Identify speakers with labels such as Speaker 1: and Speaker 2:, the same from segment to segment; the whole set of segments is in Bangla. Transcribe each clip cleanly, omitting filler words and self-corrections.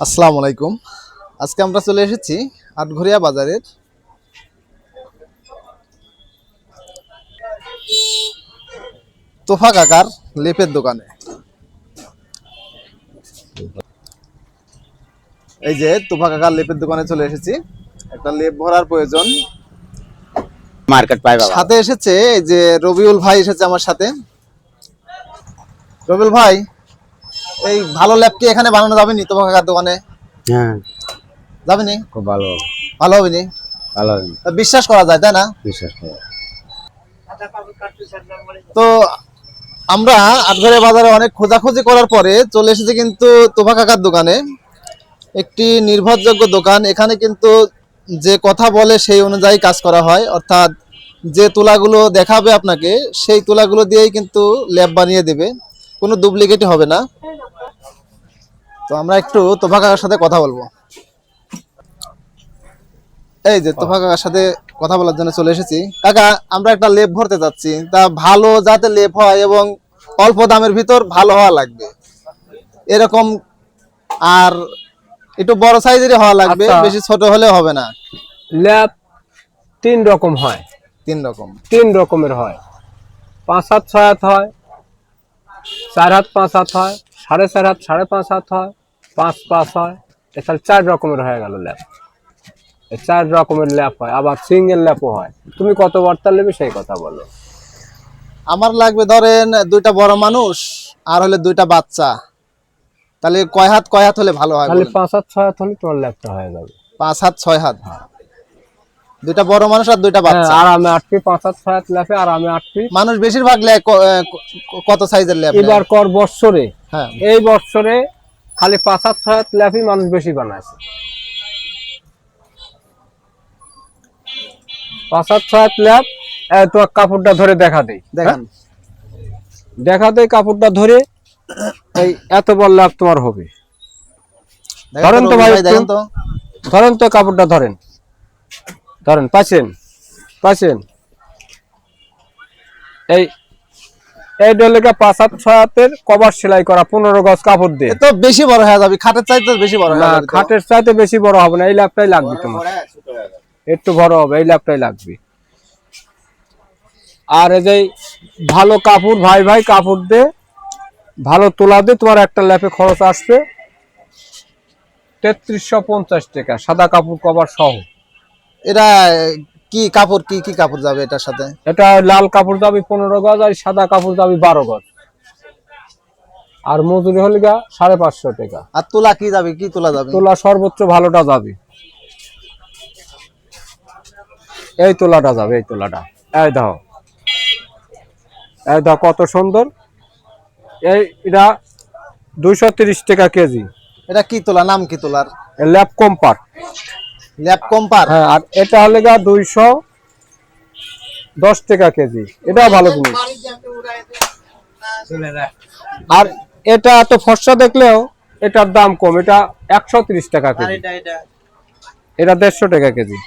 Speaker 1: আসসালামু আলাইকুম। আজকে আমরা চলে এসেছি আটঘরিয়া বাজারের তোফা কাকার লেপের দোকানে। এই যে তোফা কাকার লেপের দোকানে চলে এসেছি, একটা লেপ ভরার প্রয়োজন।
Speaker 2: মার্কেট পাই বাবা।
Speaker 1: সাথে এসেছে এই যে রবিউল ভাই এসেছে আমার সাথে। রবিউল ভাই, এই ভালো লেপ কি এখানে বানানো যাবে নি তোফা কাকার দোকানে?
Speaker 2: হ্যাঁ,
Speaker 1: যাবে নি?
Speaker 2: খুব ভালো
Speaker 1: ভালো হবে নি?
Speaker 2: ভালো
Speaker 1: তা বিশ্বাস করা যায়, তাই না?
Speaker 2: বিশ্বাস করো।
Speaker 1: তো আমরা আটঘরিয়া বাজারে অনেক খোঁজাখুঁজি করার পরে চলে এসেছি কিন্তু তোফা কাকার দোকানে। একটি নির্ভরযোগ্য দোকান। এখানে কিন্তু যে কথা বলে সেই অনুযায়ী কাজ করা হয়, অর্থাৎ যে তুলাগুলো দেখাবে আপনাকে সেই তুলাগুলো দিয়েই কিন্তু ল্যাব বানিয়ে দেবে, কোনো ডুপ্লিকেটই হবে না। তো আমরা একটু তোফা কাকার সাথে কথা বলবো। এই যে তোফা কাকার সাথে কথা বলার জন্য চলে এসেছি। কাকা, আমরা একটা লেপ ভরতে যাচ্ছি, তা ভালো যাতে লেপ হয় এবং অল্প দামের ভিতর ভালো হওয়া লাগবে এরকম, আর একটু বড় সাইজেরই হওয়া লাগবে,
Speaker 3: আচ্ছা।
Speaker 1: বেশি ছোট হলে হবে না।
Speaker 3: ল্যাব তিন রকম হয়,
Speaker 1: তিন রকম।
Speaker 3: তিন রকমের হয়। 5 হাত 6 হাত হয়, 4 হাত 5 হাত হয়, 4.5 হাত 5.5 হাত হয়, 5 হয়। এছাড়া 4 রকমের হয়ে গেল ল্যাব। এই 4 রকমের ল্যাব হয়, আবার সিঙ্গেল ল্যাবও হয়। তুমি কত বর্তা নেবে সেই কথা বলো।
Speaker 1: আমার লাগবে ধরেন দুইটা বড় মানুষ আর হলে দুইটা বাচ্চা, তাহলে কয় হাত হলে ভালো হয়
Speaker 3: তাহলে
Speaker 1: বলেন?
Speaker 3: 5 হাত 6 হাত হলে তোমার ল্যাবটা হয়ে যাবে।
Speaker 1: 5 হাত 6 হাত, দুইটা বড় মানুষ আর দুইটা
Speaker 3: হ্যাঁ,
Speaker 1: বাচ্চা।
Speaker 3: আরামে 8 ফিট 5 হাত 6 হাত ল্যাবে আরামে 8 ফিট।
Speaker 1: মানুষ বেশিরভাগ কত সাইজের ল্যাব?
Speaker 3: এবার কর বৎসরে,
Speaker 1: হ্যাঁ,
Speaker 3: এই বৎসরে খালি 5 হাত 6 হাত ল্যাবই মানুষ বেশি বানাইছে। 5 হাত 6 হাত ল্যাব। তোমার কাপড়টা ধরে দেখা দেই,
Speaker 1: দেখেন।
Speaker 3: দেখা দেই কাপড়টা ধরে। এই এত বড় ল্যাব তোমার হবে। ধরেন তো ভাই,
Speaker 1: দেখেন তো।
Speaker 3: ধরেন তো কাপড়টা ধরেন, ধরেন পাচ্ছেন পাচ্ছেন। এই এই ডলেকা 5 হাত 6 হাতের কভার সেলাই করা 15 গজ কাপড় দিয়ে।
Speaker 1: এ তো বেশি বড় হয়ে যাবে, খাটের চাইতে বেশি বড় হয়ে
Speaker 3: না,
Speaker 1: যাবে তো।
Speaker 3: খাটের চাইতে বেশি বড় হবে না, এই ল্যাবটাই লাগবে তোমার। একটু বড় হবে, এই ল্যাবটাই লাগবে। আর এই যে ভালো কাপড়, ভাই ভাই কাপড় দে ভালো তোলা দিয়ে তোমার একটা ল্যাপে খরচ আসবে 3350 টাকা, সাদা কাপড় কভার সহ।
Speaker 1: এটা কি কাপড়, কি কি কাপড় যাবে এটার সাথে?
Speaker 3: এটা লাল কাপড় যাবে 15 গজ, আর সাদা কাপড় যাবে 12 গজ। আর মজুরি হলে গা 550 টাকা।
Speaker 1: আর তুলা কি যাবে, কি তুলা যাবে?
Speaker 3: তোলা সর্বোচ্চ ভালোটা যাবে, এই তোলাটা যাবে, এই তোলাটা। এই দাও, এই দাও কত সুন্দর। এটা 230 টাকা কেজি।
Speaker 1: এটা কি তুলা, নাম কি তুলার?
Speaker 3: ল্যাব কম্পার্ট।
Speaker 1: ল্যাব কম্পার।
Speaker 3: হ্যাঁ, আর এটা হলে গা 210 টাকা কেজি। এটা ভালো জিনিস। আর এটা এত ফর্সা দেখলেও এটার দাম কম, এটা 130 টাকা কেজি, এটা 150 টাকা কেজি।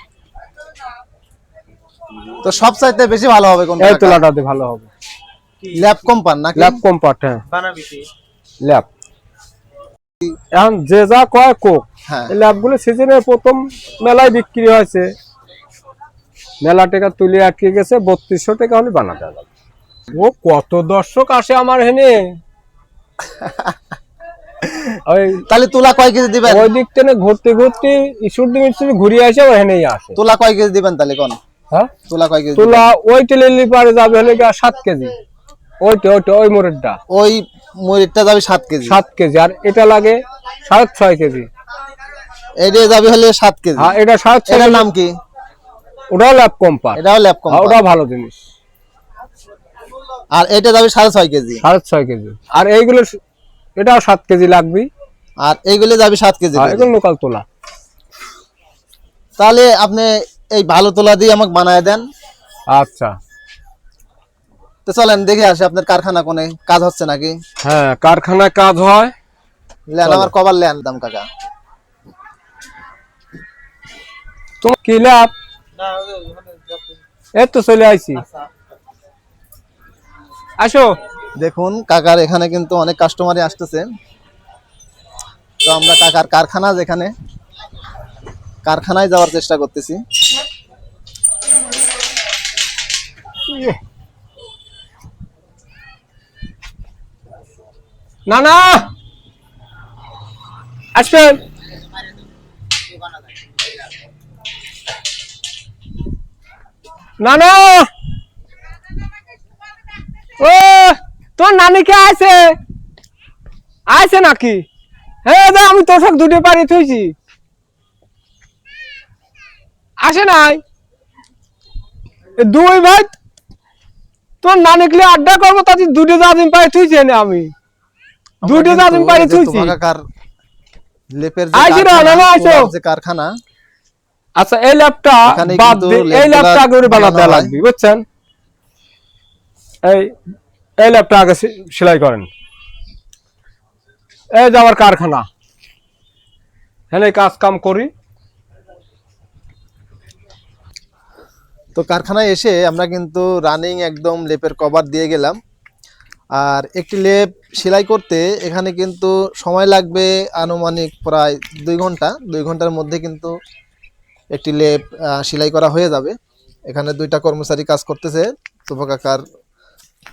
Speaker 1: তো সব চাইতে বেশি ভালো হবে কোনটা?
Speaker 3: এই তোলাটাতে ভালো হবে।
Speaker 1: ল্যাব কম্পার নাকি?
Speaker 3: ল্যাব কম্পার্ট, হ্যাঁ ল্যাব। এখন যে যা কয় কোক,
Speaker 1: হ্যাঁ।
Speaker 3: এই ল্যাবগুলো সিজনের প্রথম মেলায় বিক্রি হয়েছে, মেলা টাকা তুলে আটকে গেছে, 3200 টাকা হলে বানাতে হবে। ও কত দর্শক আসে আমার হেনে। ওই
Speaker 1: তাহলে তুলা কয় কেজি দিবেন?
Speaker 3: ওই দিক থেকে ঘুরতে ঘুরতে ইস্যুর দিকে ঘুরিয়ে আসে ও হেনেই আসে।
Speaker 1: তুলা কয় কেজি দিবেন তাহলে কোন?
Speaker 3: হ্যাঁ,
Speaker 1: তুলা কয় কেজি?
Speaker 3: তুলা ওই টেলিলি পারে যাবে হলে 7 কেজি। ওইটা ওই মোড়েরটা
Speaker 1: ওই মরিচটা যাবে 7 কেজি।
Speaker 3: 7 কেজি, আর এটা লাগে 6.5 কেজি।
Speaker 1: এটা যাবে হলে 7 কেজি।
Speaker 3: হ্যাঁ, এটা 6.5।
Speaker 1: এটার নাম কি?
Speaker 3: ওটাও ল্যাব কম্পার।
Speaker 1: এটাও ল্যাব কম্পার।
Speaker 3: ওটাও ভালো জিনিস।
Speaker 1: আর এটা যাবে 6.5 কেজি।
Speaker 3: 6.5 কেজি। আর এইগুলো এটাও 7 কেজি লাগবে।
Speaker 1: আর এইগুলো যাবে 7 কেজি।
Speaker 3: এগুলো লোকাল তোলা।
Speaker 1: তাহলে আপনি এই ভালো তোলা দিয়ে আমাকে বানায় দেন।
Speaker 3: আচ্ছা,
Speaker 1: তো চলেন দেখে আসি আপনার কারখানা কোনে, কাজ হচ্ছে নাকি।
Speaker 3: হ্যাঁ কারখানায় কাজ হয়।
Speaker 1: লেন আমার কভার লেন দাম কাকা।
Speaker 3: তোমার কি ল্যাব? এই তো চলে আইছি, আসো।
Speaker 1: দেখুন কাকার এখানে কিন্তু অনেক কাস্টমারই আসতেছে। তো আমরা কাকার কারখানা, যেখানে কারখানায় যাওয়ার চেষ্টা করতেছি।
Speaker 3: না না আসবেন। না না ও তোর নানি কে আছে আছে নাকি? হ্যাঁ দা আমি তোর সঙ্গে দুটো পারি থইছি, আসে নাই দুই ভাই। তোর নানিকলে আড্ডা করবো তাতে দুটো জাজিম পাই থইছি না, আমি দুটো জাজিম পাই থইছি।
Speaker 1: কাকার লেপের
Speaker 3: আইসি না, না, না, আইসো।
Speaker 1: যে কারখানা,
Speaker 3: আচ্ছা এই ল্যাপটা
Speaker 1: এখানে
Speaker 3: বাদ
Speaker 1: কিন্তু
Speaker 3: দিয়ে এই
Speaker 1: লেপগুলা
Speaker 3: ল্যাপটা আগে বানাতে
Speaker 1: বানানো হয়।
Speaker 3: লাগবে, বুঝছেন? এই ল্যাপটা আগে সেলাই করেন। এই যে আমার কারখানা, হ্যাঁ কাজ কাম করি।
Speaker 1: তো কারখানায় এসে আমরা কিন্তু রানিং একদম লেপের কভার দিয়ে গেলাম। আর একটি লেপ সেলাই করতে এখানে কিন্তু সময় লাগবে আনুমানিক প্রায় 2 ঘন্টা। 2 ঘন্টার মধ্যে কিন্তু একটি লেপ সেলাই করা হয়ে যাবে। এখানে 2টা কর্মচারী কাজ করতেছে তোফা কাকার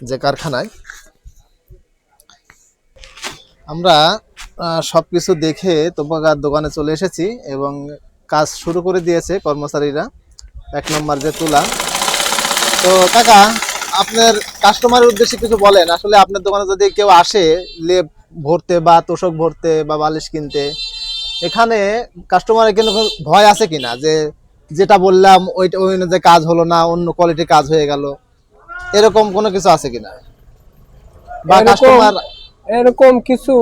Speaker 1: যে কারখানায়। আমরা সবকিছু দেখে তোফা কাকার দোকানে চলে এসেছি এবং কাজ শুরু করে দিয়েছে কর্মচারীরা। 1 নম্বর যে তুলা। তো কাকা, আপনার কাস্টমারের উদ্দেশ্যে কিছু বলেন। আসলে আপনার দোকানে যদি কেউ আসে লেপ ভরতে বা তোষক ভরতে বা বালিশ কিনতে, এখানে কাস্টমারের কিন্তু কোনো ভয় আছে কিনা যে যেটা বললাম ওইটা ওই অনুযায়ী কাজ হলো না, অন্য কোয়ালিটির কাজ হয়ে গেল, এরকম কোনো কিছু আছে কিনা? বা কাস্টমার
Speaker 3: এরকম কিছু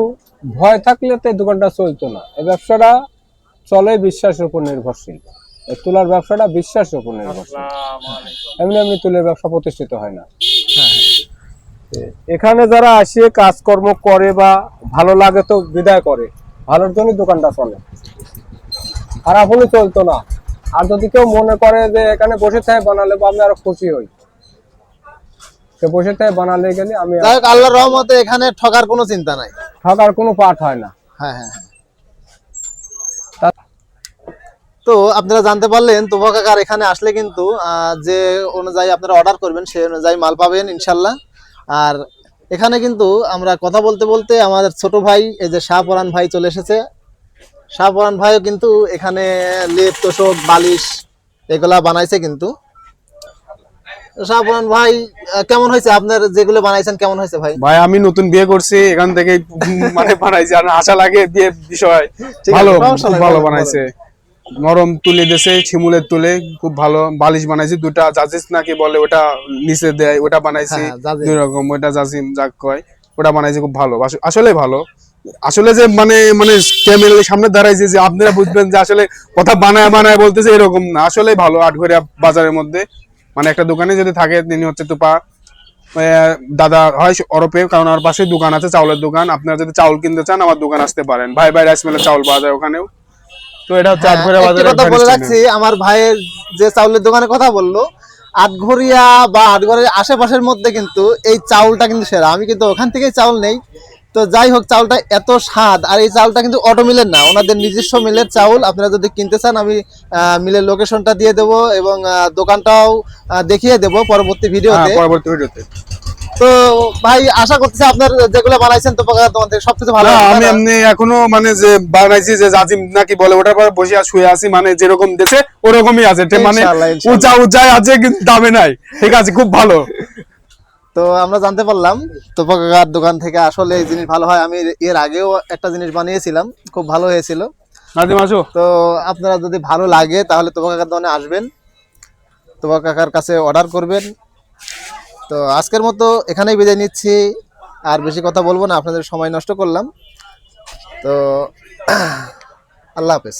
Speaker 3: ভয় থাকলে তো এই দোকানটা চলতো না। এই ব্যবসাটা চলে বিশ্বাসের উপর নির্ভরশীল। এই তুলার ব্যবসাটা বিশ্বাসের উপর নির্ভরশীল। এমনি এমনি তুলের ব্যবসা প্রতিষ্ঠিত হয় না। এখানে যারা আসে কাজকর্ম করে বা ভালো লাগে তো বিদায় করে, ভালোর জন্যই দোকানটা চলে, খারাপ হলে চলতো না। আর যদি কেউ মনে করে যে এখানে বসে থেকে বানালে বা আমি আরো খুশি হই, সে বসে থেকে বানালে গেলে আমি
Speaker 1: যাই হোক, আল্লাহর রহমতে এখানে ঠকার কোনো চিন্তা নাই।
Speaker 3: ঠকার কোনো পাঠ হয় না।
Speaker 1: হ্যাঁ হ্যাঁ হ্যাঁ। তো আপনারা জানতে পারলেন তোফা কাকার এখানে আসলে কিন্তু যে অনুযায়ী আপনারা অর্ডার করবেন সেই অনুযায়ী মাল পাবেন ইনশাল্লাহ। আর এখানে কিন্তু আমরা কথা বলতে বলতে আমাদের ছোট ভাই এই যে শাহপরান ভাই চলে এসেছে। শাহপরান ভাইও কিন্তু এখানে লেপ তোষক বালিশ এগুলা বানাইছে কিন্তু। শাহপরান ভাই, কেমন হয়েছে আপনার যেগুলো বানাইছেন, কেমন হয়েছে ভাই?
Speaker 4: ভাই আমি নতুন বিয়ে করছি, এখান থেকে মানে বানাইছি, আর আশা লাগে বিয়ে বিষয়
Speaker 1: ঠিক আছে,
Speaker 4: ভালো,
Speaker 1: সমস্যা
Speaker 4: খুব
Speaker 1: নাই,
Speaker 4: ভালো
Speaker 1: বলেন,
Speaker 4: বানাইছে। নরম তুলে দিয়েছে, শিমুলের তুলে খুব ভালো বালিশ বানাইছি। 2টা জাজিস নাকি বলে ওটা নিচে দেয়, ওটা বানাইছি।
Speaker 1: হ্যাঁ, জাজিম।
Speaker 4: 2 রকম, ওটা জাজিম যাক কয়, ওটা বানাইছি খুব ভালো। আসলে ভালো, আসলে যে মানে মানে ক্যামেরার সামনে দাঁড়াইছে যে আপনারা বুঝবেন যে আসলে কথা বানায় বানায় বলতেছে এরকম না, আসলে ভালো। আটঘরিয়া বাজারের মধ্যে মানে একটা দোকানে যদি থাকে, তিনি হচ্ছে তোপা দাদা হয় অরপে, কারণ আমার পাশে দোকান আছে, চাউলের দোকান। আপনারা যদি চাউল কিনতে চান আমার দোকান আসতে পারেন। ভাই ভাই রাইস মিলের চাউল পাওয়া যায় ওখানেও। তো এটা হচ্ছে
Speaker 1: হ্যাঁ,
Speaker 4: আটঘরিয়া
Speaker 1: একটি
Speaker 4: বাজারের
Speaker 1: কথা বলে
Speaker 4: ভ্যানিস
Speaker 1: রাখছি, আমার ভাইয়ের যে চাউলের দোকানের কথা বললো, আটঘরিয়া বা আটঘরের আশেপাশের মধ্যে কিন্তু এই চাউলটা কিন্তু সেরা। আমি কিন্তু ওখান থেকেই চাউল নেই। তো যাই হোক, চাউলটা এত স্বাদ। আর এই চাউলটা কিন্তু অটো মিলের না, ওনাদের নিজস্ব মিলের চাউল। আপনারা যদি কিনতে চান আমি মিলের লোকেশনটা দিয়ে দেবো এবং দোকানটাও দেখিয়ে দেবো পরবর্তী ভিডিওতে।
Speaker 4: পরবর্তী ভিডিওতে।
Speaker 1: তো ভাই, আশা করতেছি আপনার যেগুলো বানাইছেন তো দোকান থেকে সবকিছু ভালো
Speaker 4: না,
Speaker 1: হবে, তাই
Speaker 4: আমি
Speaker 1: না?
Speaker 4: এমনি এখনো মানে যে বানাইছি যে জাজিম নাকি বলে ওটার পর বসে আর শুয়ে আছি, মানে যেরকম দেশে ওরকমই আছে। মানে
Speaker 1: ইনশাআল্লাহ, ইনশাআল্লাহ।
Speaker 4: উঁচা উঁচাই আছে কিন্তু দামে নাই, ঠিক আছে, খুব ভালো।
Speaker 1: তো আমরা জানতে পারলাম তোফা কাকার দোকান থেকে আসলে এই জিনিস ভালো হয়। আমি এর আগেও একটা জিনিস বানিয়েছিলাম, খুব ভালো হয়েছিল।
Speaker 4: নাজিম আসো।
Speaker 1: তো আপনারা যদি ভালো লাগে তাহলে তোফা কাকার দোকানে আসবেন, তোফা কাকার কাছে অর্ডার করবেন। তো আজকের মতো এখানেই বিদায় নিচ্ছি, আর বেশি কথা বলবো না, আপনাদের সময় নষ্ট করলাম। তো আল্লাহ হাফেজ।